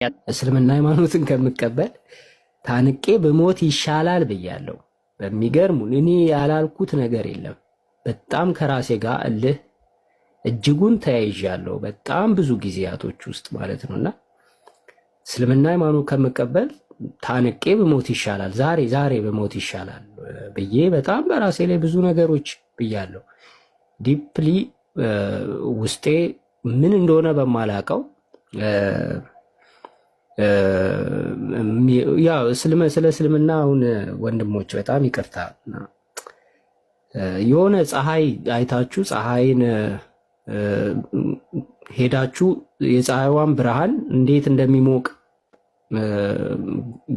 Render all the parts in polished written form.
እስልምና ሃይማኖትን ከምቀበል ታንቄ በሞት ይሻላል ብያለሁ። በሚገርም እኔ ያላልኩት ነገር የለም። በጣም ከራሴ ጋር እልህ እጅጉን ተያይዣለሁ በጣም ብዙ ጊዜያቶች ውስጥ ማለት ነውና እስልምና ሃይማኖት ከምቀበል ታንቄ በሞት ይሻላል ዛሬ በሞት ይሻላል ብዬ በጣም በራሴ ላይ ብዙ ነገሮች ብያለሁ። ዲፕሊ ውስጤ ምን እንደሆነ በማላውቀው ያው ስለ እስልምና አሁን ወንድሞች በጣም ይቅርታ የሆነ ፀሐይ አይታችሁ ፀሐይን ሄዳችሁ የፀሐይዋን ብርሃን እንዴት እንደሚሞቅ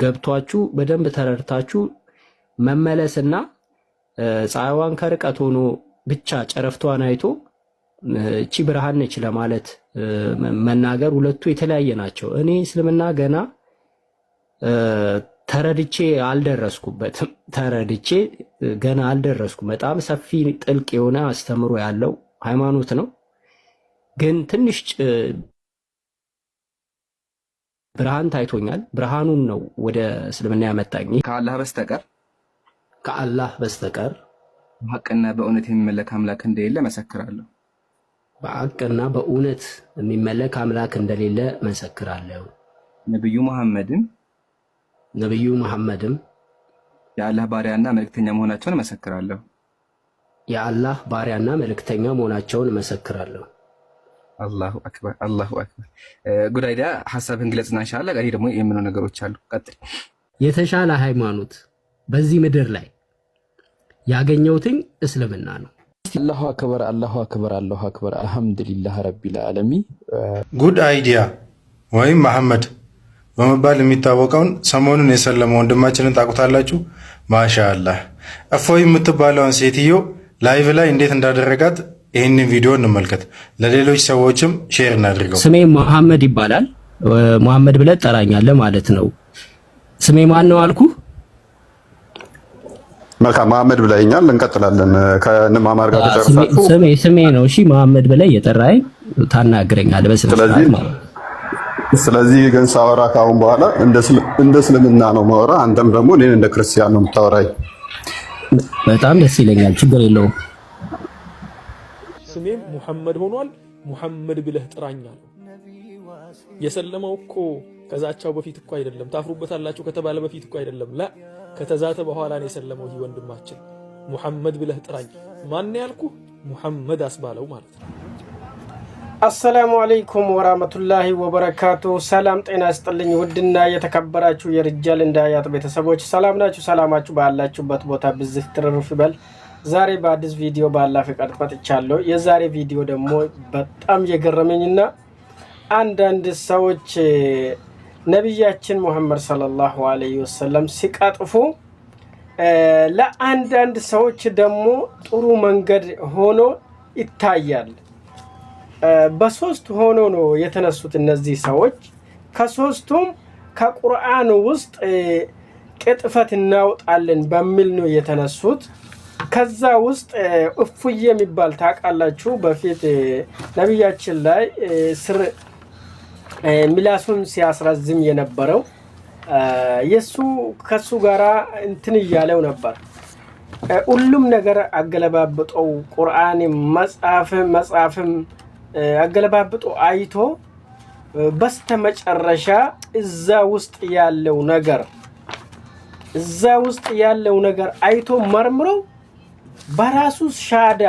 ገብቷችሁ በደንብ ተረድታችሁ መመለስና ፀሐይዋን ከርቀት ሆኖ ብቻ ጨረፍቷን አይቶ እቺ ብርሃን ነች ለማለት መናገር ሁለቱ የተለያየ ናቸው። እኔ እስልምና ገና ተረድቼ አልደረስኩበትም። ገና አልደረስኩም። በጣም ሰፊ ጥልቅ የሆነ አስተምሮ ያለው ሃይማኖት ነው። ግን ትንሽ ብርሃን ታይቶኛል። ብርሃኑን ነው ወደ እስልምና ያመጣኝ። ከአላህ በስተቀር በሐቅና በእውነት የሚመለክ አምላክ እንደሌለ መሰክራለሁ። በሐቅና በእውነት የሚመለክ አምላክ እንደሌለ መሰክራለሁ። ነብዩ መሐመድም የአላህ ባሪያና መልእክተኛ መሆናቸውን መሰክራለሁ። የአላህ ባሪያና መልእክተኛ መሆናቸውን መሰክራለሁ። አላሁ አክበር አላሁ አክበር። ጉዳይዳ ሐሳብህን ግለጽና ኢንሻአላህ ቀሪ ደግሞ የምነው ነገሮች አሉ። ቀጥል። የተሻለ ሃይማኖት በዚህ ምድር ላይ ያገኘውትኝ እስልምና ነው። አላሁ አክበር አላሁ አክበር አላሁ አክበር አልሐምዱሊላህ ረቢል ዓለሚን። ጉድ አይዲያ ወይም መሐመድ በመባል የሚታወቀውን ሰሞኑን የሰለመው ወንድማችንን ታውቁታላችሁ? ማሻአላህ እፎይ የምትባለውን ሴትዮ ላይቭ ላይ እንዴት እንዳደረጋት ይህንን ቪዲዮ እንመልከት። ለሌሎች ሰዎችም ሼር እናድርገው። ስሜ መሐመድ ይባላል። መሐመድ ብለህ ጠራኛለህ ማለት ነው። ስሜ ማን ነው አልኩ? መልካም መሐመድ ብለኸኛል። እንቀጥላለን። ከነማማር ጋር ተጨርሳችሁ ስሜ ነው። እሺ መሐመድ ብለህ እየጠራኸኝ ታናግረኛለህ በስነ ስርዓት ማለት። ስለዚህ ግን ሳወራ ካሁን በኋላ እንደ እስልምና ነው ማወራ፣ አንተም ደግሞ እኔን እንደ ክርስቲያን ነው የምታወራኝ። በጣም ደስ ይለኛል። ችግር የለውም። ስሜም ሙሐመድ ሆኗል። ሙሐመድ ብለህ ጥራኛለህ። የሰለመው እኮ ከዛቻው በፊት እኮ አይደለም። ታፍሩበታላችሁ ከተባለ በፊት እኮ አይደለም። ላ ከተዛተ በኋላ ነው የሰለመው። ይህ ወንድማችን ሙሐመድ ብለህ ጥራኝ። ማን ያልኩ? ሙሐመድ አስባለው ማለት ነው። አሰላሙ አለይኩም ወራህመቱላሂ ወበረካቱ። ሰላም ጤና ይስጥልኝ። ውድና የተከበራችሁ የርጃል እንዳያት ቤተሰቦች ሰላም ናችሁ? ሰላማችሁ ባላችሁበት ቦታ ብዝህ ትርፍ ይበል። ዛሬ በአዲስ ቪዲዮ ባላህ ፍቃድ መጥቻለሁ። የዛሬ ቪዲዮ ደግሞ በጣም የገረመኝና አንዳንድ ሰዎች ነብያችን ሙሐመድ ሰለላሁ ዐለይሂ ወሰለም ሲቀጥፉ ለአንዳንድ ሰዎች ደግሞ ጥሩ መንገድ ሆኖ ይታያል። በሶስት ሆኖ ነው የተነሱት እነዚህ ሰዎች። ከሶስቱም ከቁርአን ውስጥ ቅጥፈት እናውጣለን በሚል ነው የተነሱት። ከዛ ውስጥ እፉዬ የሚባል ታውቃላችሁ? በፊት ነብያችን ላይ ስር ሚላሱን ሲያስረዝም የነበረው ከሱ ጋራ እንትን እያለው ነበር። ሁሉም ነገር አገለባብጠው ቁርአን መጽሐፍም አገለባብጦ አይቶ በስተመጨረሻ እዛ ውስጥ ያለው ነገር አይቶ መርምሮ በራሱ ሻዳ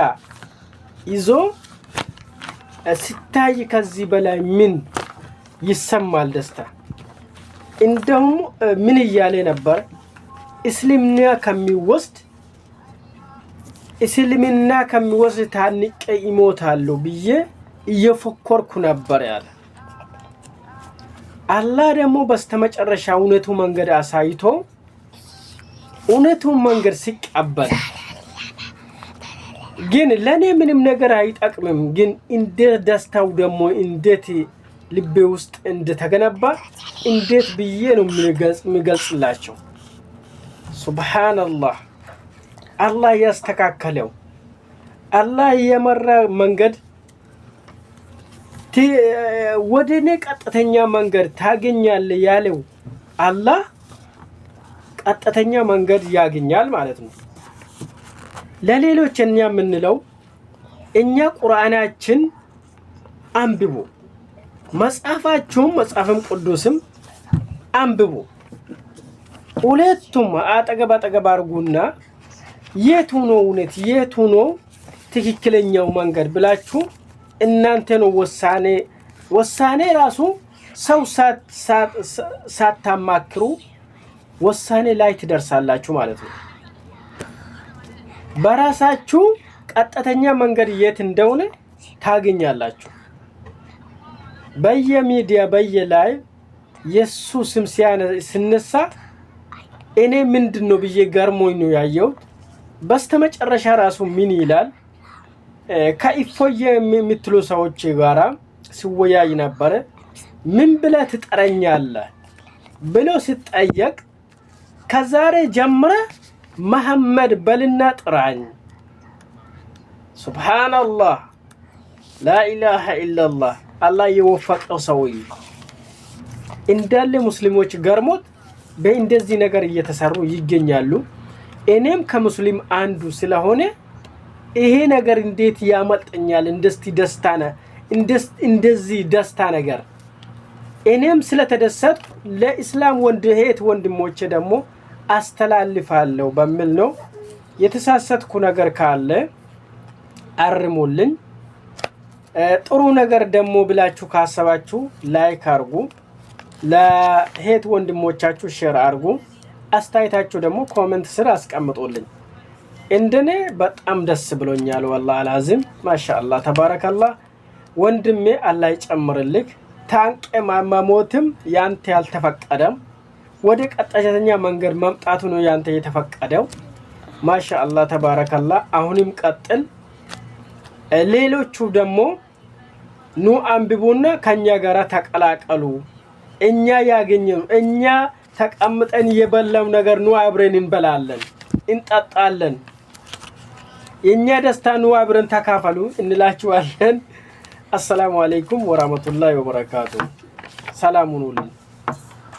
ይዞ ሲታይ ከዚህ በላይ ምን ይሰማል ደስታ። እንደውም ምን እያለ ነበር? እስልምና ከሚወስድ ታንቄ ይሞታለሁ ብዬ እየፎከርኩ ነበር ያለ። አላህ ደግሞ በስተመጨረሻ እውነቱ መንገድ አሳይቶ እውነቱን መንገድ ሲቀበል ግን ለኔ ምንም ነገር አይጠቅምም። ግን እንደ ደስታው ደግሞ እንዴት ልቤ ውስጥ እንደተገነባ እንዴት ብዬ ነው የሚገልጽላቸው። ሱብሃንአላህ። አላህ ያስተካከለው አላህ የመራ መንገድ ወደኔ ቀጥተኛ መንገድ ታገኛለህ ያለው አላህ ቀጥተኛ መንገድ ያገኛል ማለት ነው። ለሌሎች እኛ የምንለው እኛ ቁርአናችን አንብቡ፣ መጽሐፋችሁም መጽሐፍም ቅዱስም አንብቡ። ሁለቱም አጠገብ አድርጉና የቱ ነው እውነት የቱ ነው ትክክለኛው መንገድ ብላችሁ እናንተ ነው ወሳኔ ራሱ ሰው ሳታማክሩ ወሳኔ ላይ ትደርሳላችሁ ማለት ነው። በራሳችሁ ቀጥተኛ መንገድ የት እንደሆነ ታገኛላችሁ። በየሚዲያ በየላይቭ ኢየሱስ ስም ሲነሳ እኔ ምንድነው ብዬ ገርሞኝ ነው ያየሁት። በስተመጨረሻ ራሱ ምን ይላል ከኢፎዬ የምትሉ ሰዎች ጋራ ሲወያይ ነበር። ምን ብለህ ትጠረኛለህ ብሎ ሲጠየቅ ከዛሬ ጀምረ መሐመድ በልና ጥራኝ። ሱብሃንአላህ ላኢላሃ ኢላላህ። አላህ የወፈቀው ሰውዬ እንዳለ ሙስሊሞች ገርሞት በእንደዚህ ነገር እየተሰሩ ይገኛሉ። እኔም ከሙስሊም አንዱ ስለሆነ ይሄ ነገር እንዴት ያመልጠኛል እንደዚህ ደስታ ነገር እኔም ስለተደሰት ለእስላም ወንድሞቼ ደግሞ አስተላልፋለሁ በሚል ነው። የተሳሳትኩ ነገር ካለ አርሙልኝ። ጥሩ ነገር ደግሞ ብላችሁ ካሰባችሁ ላይክ አርጉ፣ ለእህት ወንድሞቻችሁ ሼር አርጉ። አስተያየታችሁ ደግሞ ኮሜንት ስር አስቀምጡልኝ። እንደኔ በጣም ደስ ብሎኛል። ወላሂ አልዓዚም ማሻአላህ ተባረከላህ። ወንድሜ አላህ ይጨምርልክ። ታንቀ ማሞትም ያንተ ያልተፈቀደም ወደ ቀጥተኛ መንገድ መምጣቱ ነው ያንተ የተፈቀደው። ማሻአላህ ተባረከላህ። አሁንም ቀጥል። ሌሎቹ ደግሞ ኑ አንብቡና ከኛ ጋራ ተቀላቀሉ። እኛ ያገኘው እኛ ተቀምጠን የበላው ነገር ኑ አብረን እንበላለን እንጠጣለን። የኛ ደስታ ኑ አብረን ተካፈሉ እንላችኋለን። አሰላሙ አለይኩም ወራህመቱላሂ ወበረካቱ። ሰላም ሁኑልኝ።